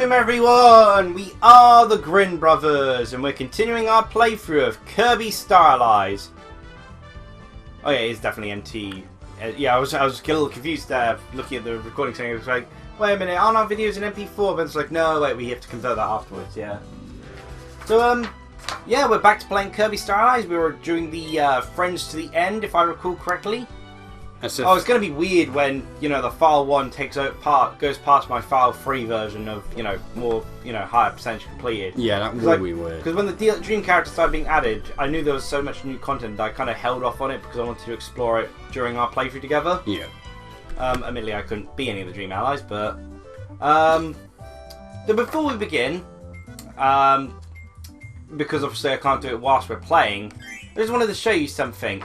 Welcome everyone! We are the Grin brothers and we're continuing our playthrough of Kirby Star Allies. Oh yeah, it's definitely NT. Yeah, I was a little confused there looking at the recording saying it was like, wait a minute, aren't our videos in MP4? But it's like, no, wait, we have to convert that afterwards, yeah. So, yeah, we're back to playing Kirby Star Allies. We were doing the Friends to the End, if I recall correctly. Oh, it's going to be weird when, you know, the file 1 goes past my file 3 version of, you know, more, you know, higher percentage completed. Yeah, that will be weird. Because when the dream characters started being added, I knew there was so much new content that I kind of held off on it because I wanted to explore it during our playthrough together. Yeah. Admittedly, I couldn't be any of the dream allies, but... so before we begin, because obviously I can't do it whilst we're playing, I just wanted to show you something.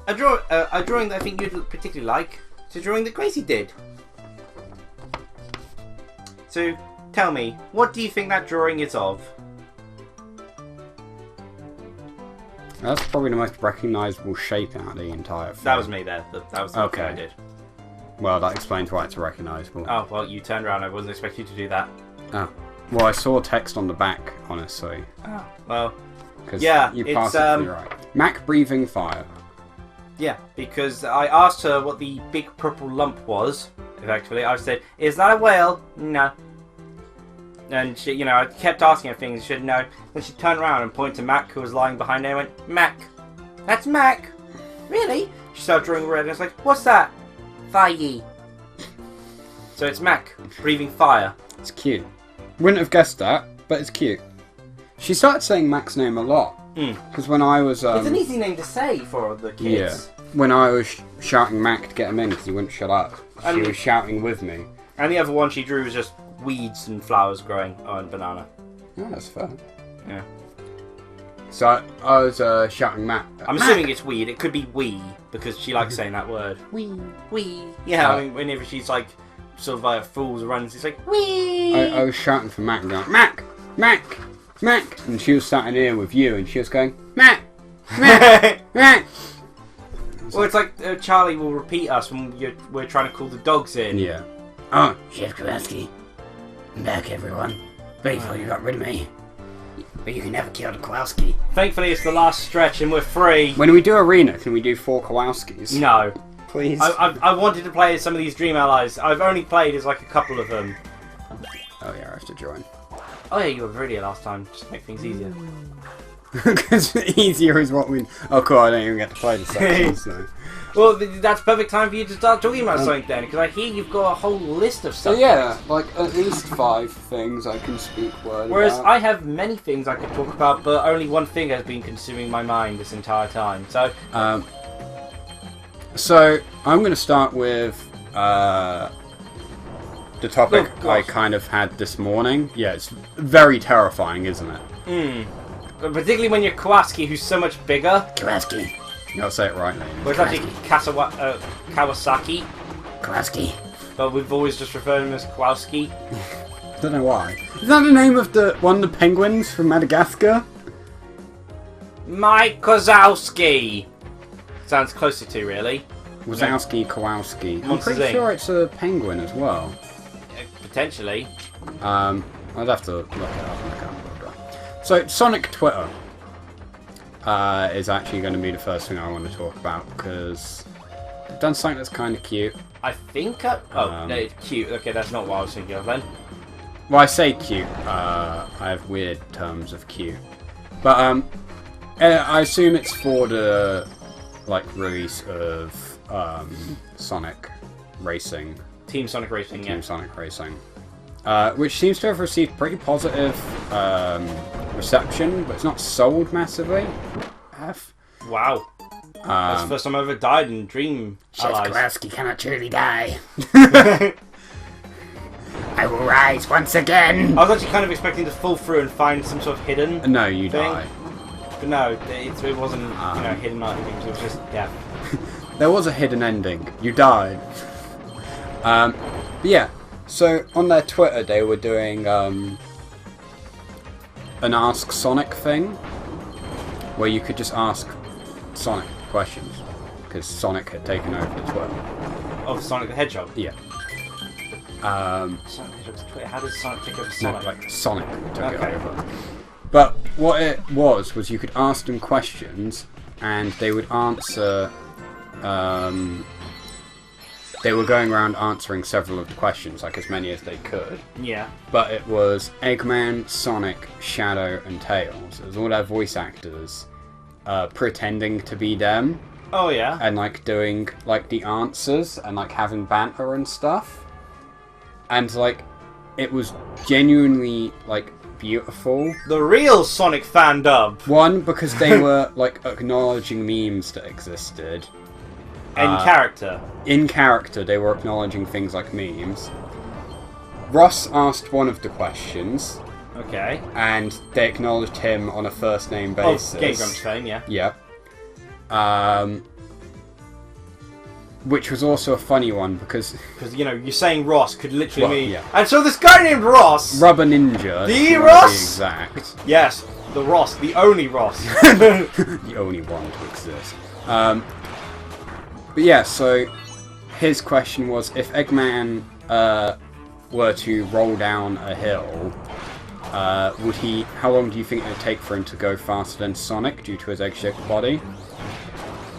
A drawing that I think you'd particularly like. It's a drawing that Gracie did. So, tell me, what do you think that drawing is of? That's probably the most recognisable shape out of the entire film. That was me there. That was the thing I did. Well, that explains why it's recognisable. Oh, well, you turned around. I wasn't expecting you to do that. Oh. Well, I saw text on the back, honestly. Oh, well. Yeah, you passed it to the right. Mac breathing fire. Yeah, because I asked her what the big purple lump was, effectively. I said, is that a whale? No. And she, you know, I kept asking her things, she said no. Then she turned around and pointed to Mac, who was lying behind her, and went, Mac. That's Mac. Really? She started drawing red, and I was like, what's that? Fire. So it's Mac, breathing fire. It's cute. Wouldn't have guessed that, but it's cute. She started saying Mac's name a lot. Because when I was... it's an easy name to say for the kids. Yeah. When I was shouting Mac to get him in because he wouldn't shut up, she was shouting with me. And the other one she drew was just weeds and flowers growing on banana. Oh, that's fair. Yeah. So I was shouting Mac. I'm assuming it's weed. It could be wee, because she likes saying that word. Wee. Yeah, I mean, whenever she's like, sort of like fools around, she's like, wee. I was shouting for Mac, going, Mac! Mac! Mac! And she was sat in here with you, and she was going, Mac! Mac! Mac! Well, it's like Charlie will repeat us when we're trying to call the dogs in. Yeah. Oh, Chef Kowalski. I'm back, everyone. Before you got rid of me. But you can never kill the Kowalski. Thankfully, it's the last stretch and we're free. When we do Arena, can we do 4 Kowalskis? No. Please? I wanted to play as some of these Dream Allies. I've only played as like a couple of them. Oh yeah, I have to join. Oh yeah, you were Viridia last time, just to make things easier. Because easier is what we... Oh cool, I don't even get to play the sections, so... Well, that's perfect time for you to start talking about something then, because I hear you've got a whole list of stuff. So yeah, like at least 5 things I can speak word Whereas about. I have many things I could talk about, but only one thing has been consuming my mind this entire time, so... So, I'm going to start with the topic I kind of had this morning. Yeah, it's very terrifying, isn't it? Particularly when you're Kowalski, who's so much bigger. Kowalski. You gotta say it right, ladies. Well, it's actually Kawasaki. Kowalski. But we've always just referred to him as Kowalski. I don't know why. Is that the name of one of the penguins from Madagascar? Mike Kozowski. Sounds closer to, really. Wazowski, Kowalski. I'm pretty sure it's a penguin as well. Potentially. I'd have to look it up on the camera. So, Sonic Twitter is actually going to be the first thing I want to talk about, because they've done something that's kind of cute. I think... no, it's cute. Okay, that's not what I was thinking of then. Well, I say cute. I have weird terms of cute. But, I assume it's for the, like, release of Sonic Racing. Team Sonic Racing, Team Sonic Racing. Which seems to have received pretty positive reception, but it's not sold massively. Wow. That's the first time I've ever died in Dream Allies. Kowalski cannot truly die. I will rise once again. I was actually kind of expecting to fall through and find some sort of hidden No, you thing. die. But no, it wasn't, you know, hidden or anything. It was just death. There was a hidden ending. You died. But yeah. So, on their Twitter, they were doing an Ask Sonic thing, where you could just ask Sonic questions, because Sonic had taken over the Twitter. Of Sonic the Hedgehog? Yeah. Sonic Hedgehog's Twitter. How does Sonic take over Sonic? No, like Sonic took it Okay. over. But what it was you could ask them questions, and they would answer. They were going around answering several of the questions, like as many as they could. Yeah. But it was Eggman, Sonic, Shadow, and Tails. It was all their voice actors pretending to be them. Oh yeah. And like doing like the answers and like having banter and stuff. And like it was genuinely like beautiful. The real Sonic fan dub. One, because they were like acknowledging memes that existed. In character. In character, they were acknowledging things like memes. Ross asked one of the questions. Okay. And they acknowledged him on a first name basis. Oh, Game Grumps fame, yeah. Yeah. Which was also a funny one because you know, you're saying Ross could literally mean. yeah. And so this guy named Ross. Rubber Ninja. The to Ross? Be exact. Yes, the Ross, the only Ross. The only one to exist. But yeah, so his question was, if Eggman were to roll down a hill, would he? How long do you think it would take for him to go faster than Sonic due to his egg-shaped body,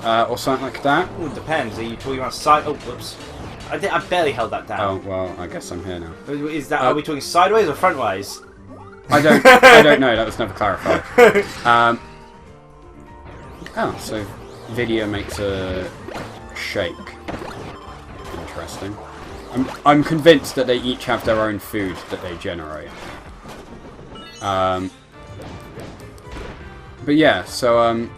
or something like that? Ooh, it depends. Are you talking about side? Oh, whoops! I barely held that down. Oh well, I guess I'm here now. Is that? Are we talking sideways or frontways? I don't know. That was never clarified. Oh, so video makes a shake. Interesting. I'm convinced that they each have their own food that they generate. But yeah, so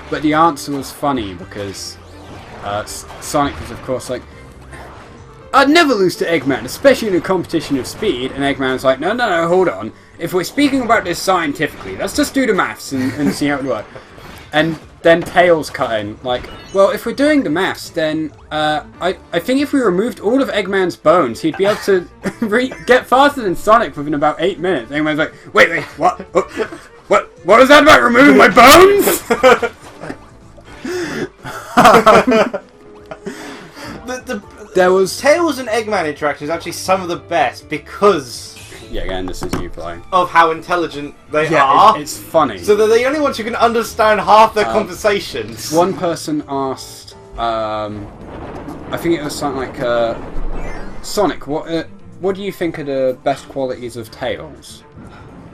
but the answer was funny because Sonic was of course like, I'd never lose to Eggman, especially in a competition of speed. And Eggman's like, no, hold on. If we're speaking about this scientifically, let's just do the maths and see how it works. And then Tails cut in, like, well, if we're doing the maths, then I think if we removed all of Eggman's bones, he'd be able to get faster than Sonic within about 8 minutes. Eggman's like, wait, what? What was that about removing my bones? There was Tails and Eggman interactions actually some of the best because yeah, again, this is you playing. Of how intelligent they are. It's funny. So they're the only ones who can understand half their conversations. One person asked, I think it was something like, Sonic, what do you think are the best qualities of Tails?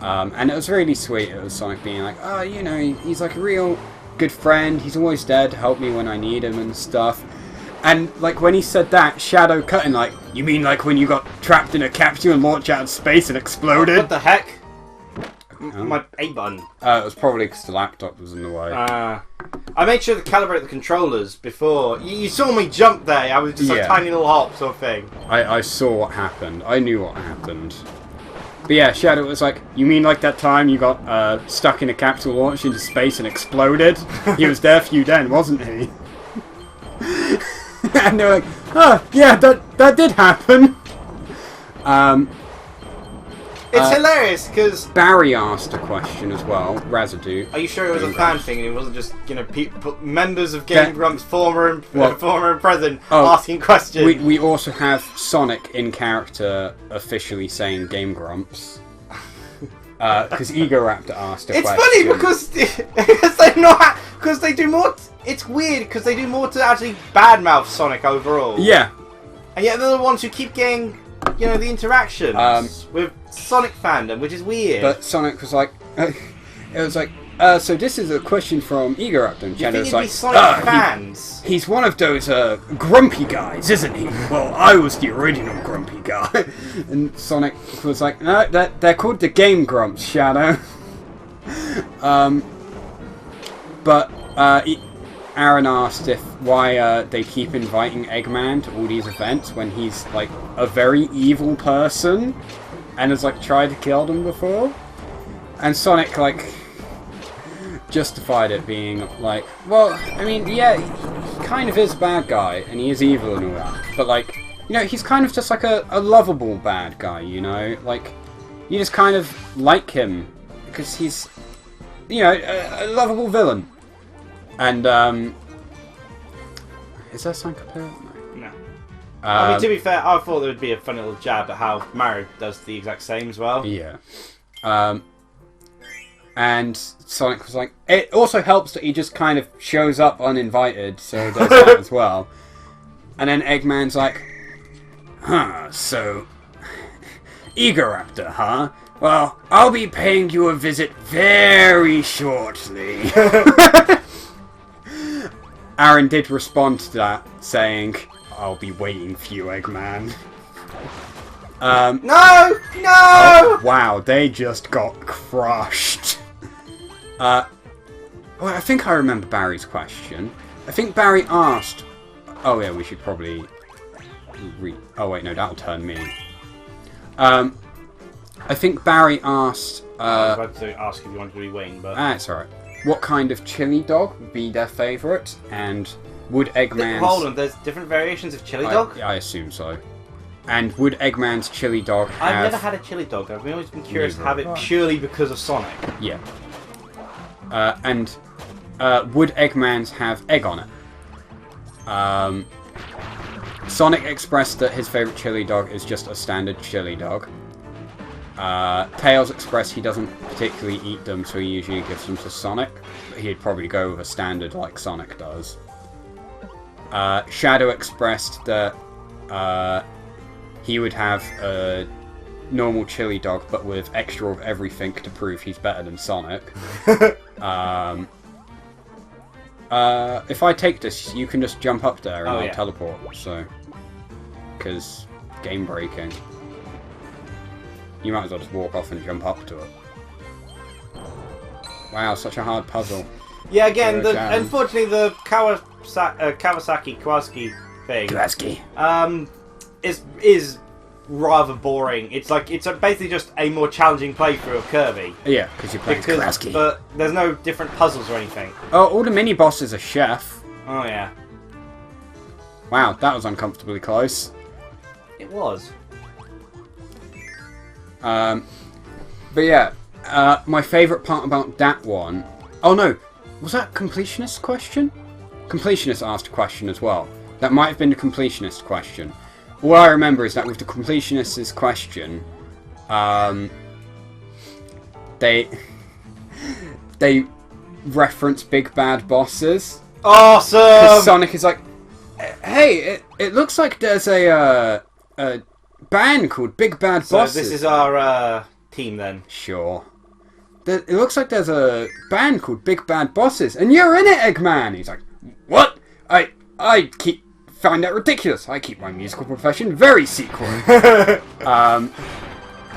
And it was really sweet. It was Sonic being like, oh, you know, he's like a real good friend. He's always there to help me when I need him and stuff. And, like, when he said that, Shadow cut in, like, you mean like when you got trapped in a capsule and launched out of space and exploded? What the heck? My A button. It was probably because the laptop was in the way. I made sure to calibrate the controllers before. You saw me jump there. I was just a tiny little hop sort of thing. I saw what happened. I knew what happened. But yeah, Shadow was like, you mean like that time you got stuck in a capsule launched into space and exploded? He was there for you then, wasn't he? And they were like, oh, yeah, that did happen. It's hilarious because Barry asked a question as well. Razadoo. Are you sure it was a fan thing and it wasn't just members of Game Grumps, former and present, asking questions? We also have Sonic in character officially saying Game Grumps. Because Ego Raptor asked a question. It's funny because they do more. It's weird because they do more to actually badmouth Sonic overall. Yeah. And yet they're the ones who keep getting, you know, the interactions with Sonic fandom, which is weird. But Sonic was like, it was like, so this is a question from Ego Raptor. And you think was like, Sonic fans? He's one of those grumpy guys, isn't he? Well, I was the original grumpy guy. And Sonic was like, no, they're called the Game Grumps, Shadow. But Aaron asked why they keep inviting Eggman to all these events when he's like a very evil person and has like tried to kill them before. And Sonic like justified it being like, well, I mean, yeah, he kind of is a bad guy and he is evil and all that, but like, you know, he's kind of just like a lovable bad guy, you know, like you just kind of like him because he's, you know, a lovable villain. And is there something up here? No. I mean, to be fair, I thought there would be a funny little jab at how Mario does the exact same as well. Yeah. And Sonic was like, it also helps that he just kind of shows up uninvited, so there's that as well. And then Eggman's like, so, Egoraptor, huh? Well, I'll be paying you a visit very shortly. Aaron did respond to that, saying, I'll be waiting for you, Eggman. No! Oh, wow, they just got crushed. Well, I think I remember Barry's question. I think Barry asked... Oh, yeah, we should probably... Oh, wait, no, that'll turn me. I think Barry asked... I was about to ask if you wanted to be Wayne, but... It's alright. What kind of chili dog would be their favourite? And would Eggman's... Hold on, there's different variations of chili dog? I assume so. And would Eggman's chili dog have... I've never had a chili dog. I've always been curious to have it purely because of Sonic. Yeah. And would Eggman's have egg on it? Sonic expressed that his favourite chili dog is just a standard chili dog. Tails expressed he doesn't particularly eat them, so he usually gives them to Sonic. But he'd probably go with a standard like Sonic does. Shadow expressed that he would have a normal chili dog, but with extra of everything to prove he's better than Sonic. If I take this, you can just jump up there and I'll teleport, so... Because game breaking. You might as well just walk off and jump up to it. Wow, such a hard puzzle. Yeah, again, unfortunately the Kawasaki thing... Kawasaki. Is rather boring. It's basically just a more challenging playthrough of Kirby. Yeah, because you're playing Kawasaki. But there's no different puzzles or anything. Oh, all the mini bosses are chef. Oh yeah. Wow, that was uncomfortably close. It was. But yeah, my favourite part about that one... Oh no, was that Completionist's question? Completionist asked a question as well. That might have been the Completionist question. All I remember is that with the Completionist's question, they reference big bad bosses. Awesome! Sonic is like, hey, it looks like there's a band called Big Bad Bosses. So this is our team then. Sure. It looks like there's a band called Big Bad Bosses, and you're in it, Eggman. He's like, what? I find that ridiculous. I keep my musical profession very secret. And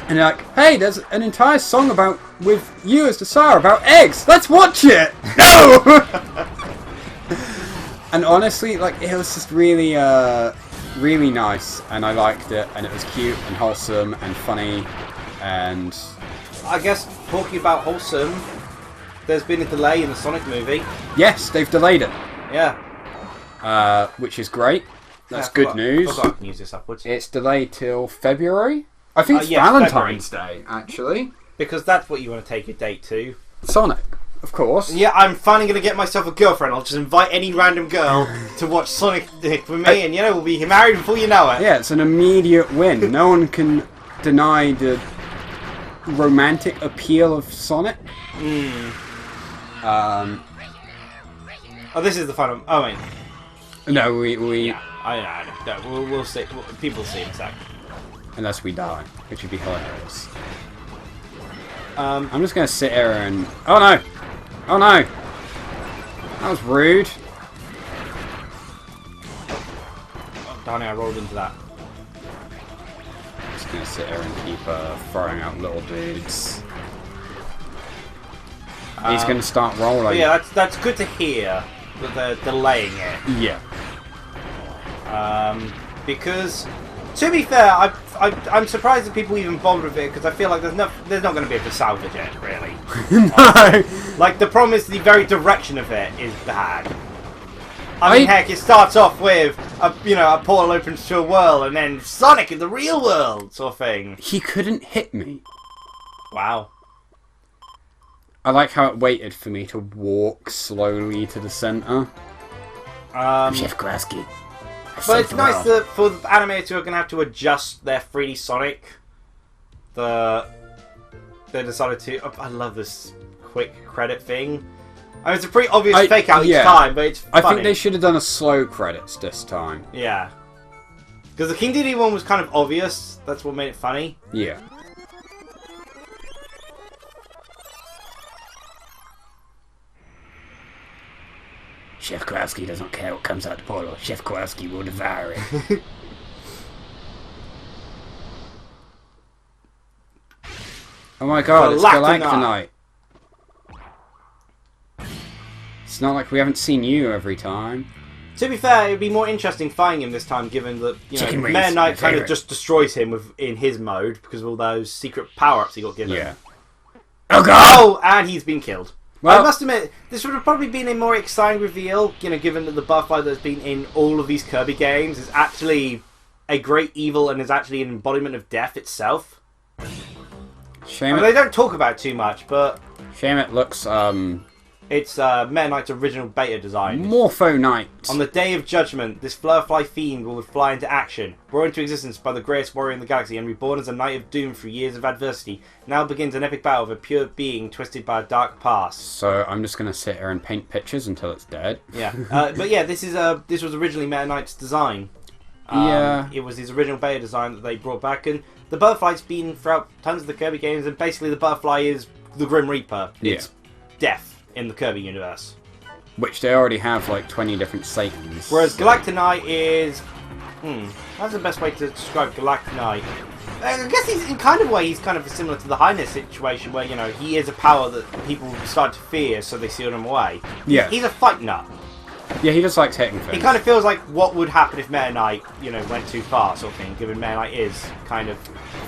they're like, hey, there's an entire song with you as the star about eggs. Let's watch it. No. And honestly, like, it was just really, really nice, and I liked it, and it was cute and wholesome and funny, and... I guess, talking about wholesome, there's been a delay in the Sonic movie. Yes, they've delayed it. Yeah. Which is great. That's good news. I can use this upwards. It's delayed till February. I think it's Valentine's Day, actually. Because that's what you want to take your date to. Sonic, of course. Yeah, I'm finally going to get myself a girlfriend. I'll just invite any random girl to watch Sonic with me, and we'll be married before you know it. Yeah, it's an immediate win. No one can deny the romantic appeal of Sonic. Oh, this is the fun one. Oh, wait. No, we... Yeah, I know. We'll see. People will see in a sec. Unless we die, which would be hilarious. I'm just going to sit here and... Oh no! Oh no! That was rude. Oh, darn it, I rolled into that. I'm just going to sit here and keep throwing out little dudes. He's going to start rolling. Yeah, that's good to hear that they're delaying it. Yeah. Because, to be fair, I'm surprised that people even bothered with it, because I feel like there's not going to be able to salvage it, really. No! Like, the problem is the very direction of it is bad. I mean, heck, it starts off with a portal opens to a world, and then Sonic in the real world, sort of thing. He couldn't hit me. Wow. I like how it waited for me to walk slowly to the centre. Chef Krasky. But it's nice that for the animators who are going to have to adjust their 3D Sonic, they decided to... Oh, I love this quick credit thing. I mean, it's a pretty obvious fake out each time, but it's funny. I think they should have done a slow credits this time. Yeah. Because the King Dedede one was kind of obvious. That's what made it funny. Yeah. Chef Kowalski doesn't care what comes out the portal. Chef Kowalski will devour it. Oh my god, it's Galactonite. Galactonite. It's not like we haven't seen you every time. To be fair, it would be more interesting fighting him this time, given that Meta Knight kind of just destroys him in his mode because of all those secret power-ups he got given. Yeah. Oh god! Oh, and he's been killed. Well, I must admit, this would have probably been a more exciting reveal, given that the butterfly that's been in all of these Kirby games is actually a great evil and is actually an embodiment of death itself. Shame They don't talk about it too much, but... Shame it looks, It's Meta Knight's original beta design. Morpho Knight. On the Day of Judgment, this flutterfly fiend will fly into action. Brought into existence by the greatest warrior in the galaxy and reborn as a knight of doom through years of adversity, now begins an epic battle of a pure being twisted by a dark past. So I'm just going to sit here and paint pictures until it's dead. Yeah, but yeah, this was originally Meta Knight's design. Yeah. It was his original beta design that they brought back, and the butterfly's been throughout tons of the Kirby games, and basically the butterfly is the Grim Reaper. It's death in the Kirby universe. Which they already have like 20 different Satans. Whereas Galactonite is... that's the best way to describe Galactonite. I guess he's, in kind of way, he's kind of similar to the Highness situation, where, he is a power that people start to fear, so they seal him away. Yeah. He's a fight nut. Yeah, he just likes hitting things. He kind of feels like what would happen if Meta Knight, went too far, sort of thing, given Meta Knight is kind of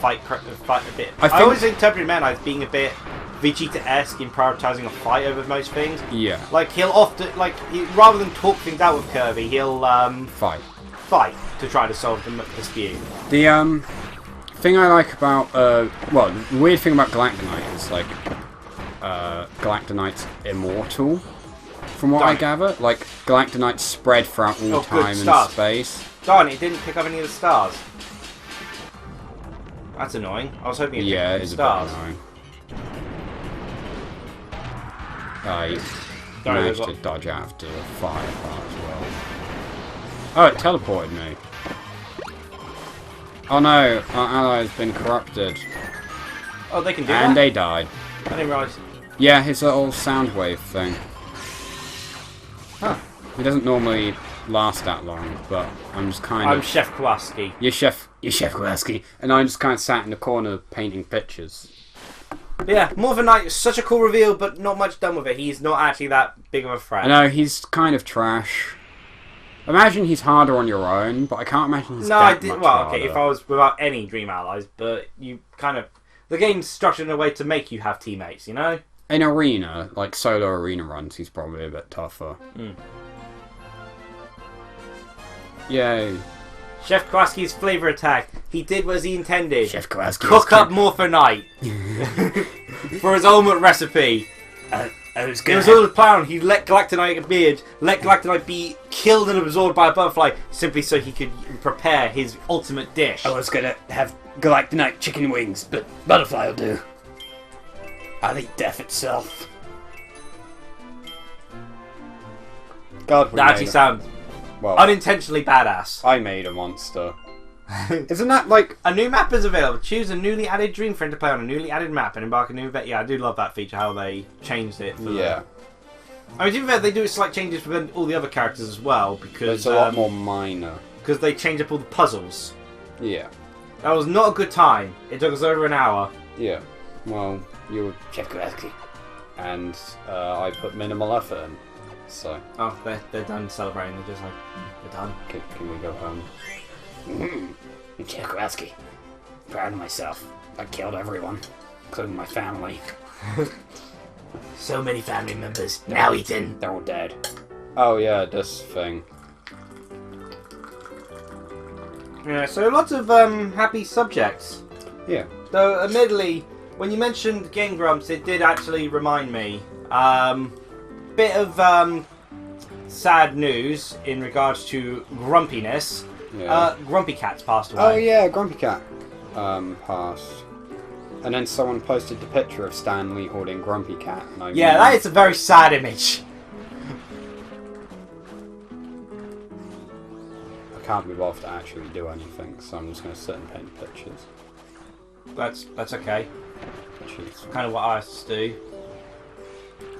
fight a bit. I always interpreted Meta Knight as being a bit Vegeta-esque in prioritising a fight over most things. Yeah. Like, he'll often, rather than talk things out with Kirby, he'll, fight to try to solve the dispute. The, thing I like about, the weird thing about Galactonite is, Galactonite's immortal, from what I gather. Like, Galactonite's spread throughout all time and space. Darn, it didn't pick up any of the stars. That's annoying. I was hoping it picked up the stars. A bit annoying. I managed to dodge out of the fire part as well. Oh, it teleported me. Oh no, our ally has been corrupted. Oh, they can do that? And they died. I didn't realise. Yeah, his little sound wave thing. Huh. He doesn't normally last that long, but I'm just kind of... I'm Chef Kowalski. You're Chef Kowalski. And I just kind of sat in the corner painting pictures. But yeah, Morphin Knight is such a cool reveal, but not much done with it. He's not actually that big of a threat. I know, he's kind of trash. Imagine he's harder on your own, but I can't imagine he's much harder. If I was without any Dream Allies, but you kind of... The game's structured in a way to make you have teammates, In arena, like solo arena runs, he's probably a bit tougher. Yay. Chef Kowalski's flavour attack. He did as he intended. Chef Kowalski cook up Morphin Knight for his ultimate recipe. It was all the plan. He let Galactonite be killed and absorbed by a butterfly simply so he could prepare his ultimate dish. I was gonna have Galactonite chicken wings, but butterfly will do. I'll eat death itself. God, that actually sounds unintentionally badass. I made a monster. Isn't that like... A new map is available. Choose a newly added dream friend to play on a newly added map and embark a new event. Yeah, I do love that feature, how they changed it. I mean, to be fair, they do slight changes for all the other characters as well, because... It's a lot more minor. Because they change up all the puzzles. Yeah. That was not a good time. It took us over an hour. Yeah. Well, you were... Chef Kowalski. And I put minimal effort in, so... Oh, they're done celebrating. They're just like, we're done. Can we go home? Chef Kowalski. Proud of myself. I killed everyone, including my family. So many family members. Now eaten. They're all dead. Oh yeah, this thing. Yeah, so lots of happy subjects. Yeah. Though, admittedly, when you mentioned Game Grumps, it did actually remind me. Bit of sad news in regards to grumpiness. Yeah. Grumpy Cat's passed away. Oh yeah, Grumpy Cat passed. And then someone posted the picture of Stan Lee holding Grumpy Cat. And Yeah, that is a very sad image. I can't be bothered to actually do anything, so I'm just going to sit and paint pictures. That's okay. Which is Kind of what I used to do.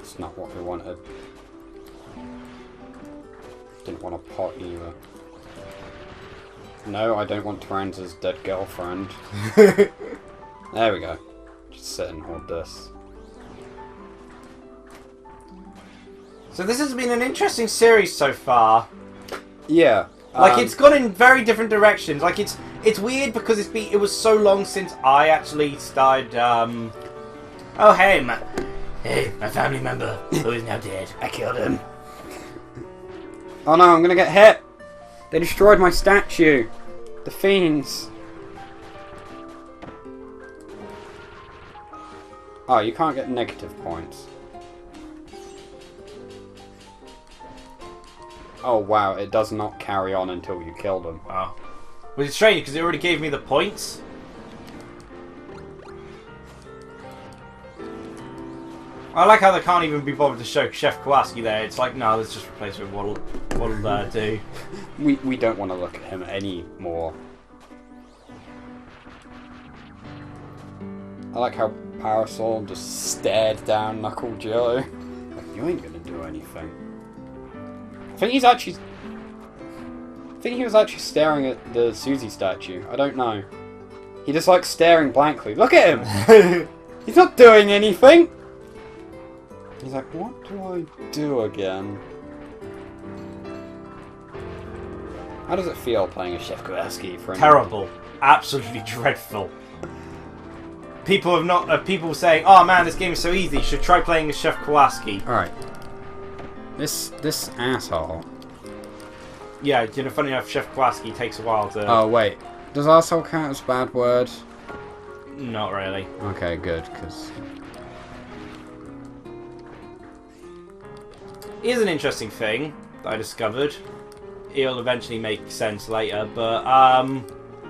it's not what we wanted. Didn't want a pot either. No, I don't want Tyranza's dead girlfriend. There we go. Just sit and hold this. So this has been an interesting series so far. Yeah. Like it's gone in very different directions. Like it's weird because it was so long since I actually started. Oh hey, my family member who is now dead. I killed him. Oh no, I'm gonna get hit! They destroyed my statue! The fiends! Oh, you can't get negative points. Oh wow, it does not carry on until you kill them. Oh, which is strange because it already gave me the points. I like how they can't even be bothered to show Chef Kowalski there. It's like, no, let's just replace it with what'll do. We don't want to look at him anymore. I like how Parasol just stared down Knuckle Joe. Like, you ain't gonna do anything. I think he was actually staring at the Susie statue. I don't know. He just like staring blankly. Look at him! He's not doing anything! He's like, what do I do again? How does it feel playing a Chef Kowalski for Terrible. Absolutely dreadful. People have not people saying, "Oh man, this game is so easy. You should try playing as Chef Kowalski." All right. This asshole. Yeah, you know, funny enough, Chef Kowalski takes a while to. Oh wait, does asshole count as a bad word? Not really. Okay, good, because Here's an interesting thing that I discovered. It'll eventually make sense later, but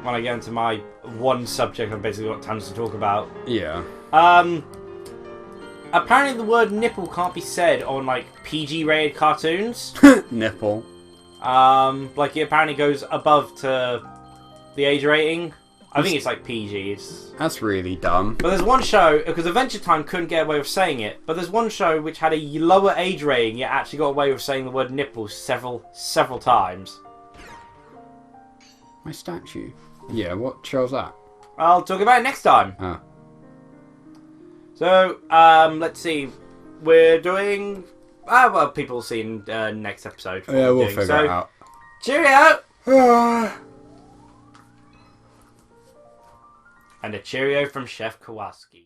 when I get into my one subject, I've basically got tons to talk about. yeah. Apparently the word nipple can't be said on like PG-rated cartoons. Nipple. Like it apparently goes above to the age rating. I think it's like PG. That's really dumb. But there's one show, because Adventure Time couldn't get away with saying it, but there's one show which had a lower age rating, yet actually got away with saying the word nipples several times. My statue. Yeah, what show's that? I'll talk about it next time. Oh. So, let's see. We're doing... well, people will see in next episode. Yeah, we'll figure it out. Cheerio! And a cheerio from Chef Kowalski.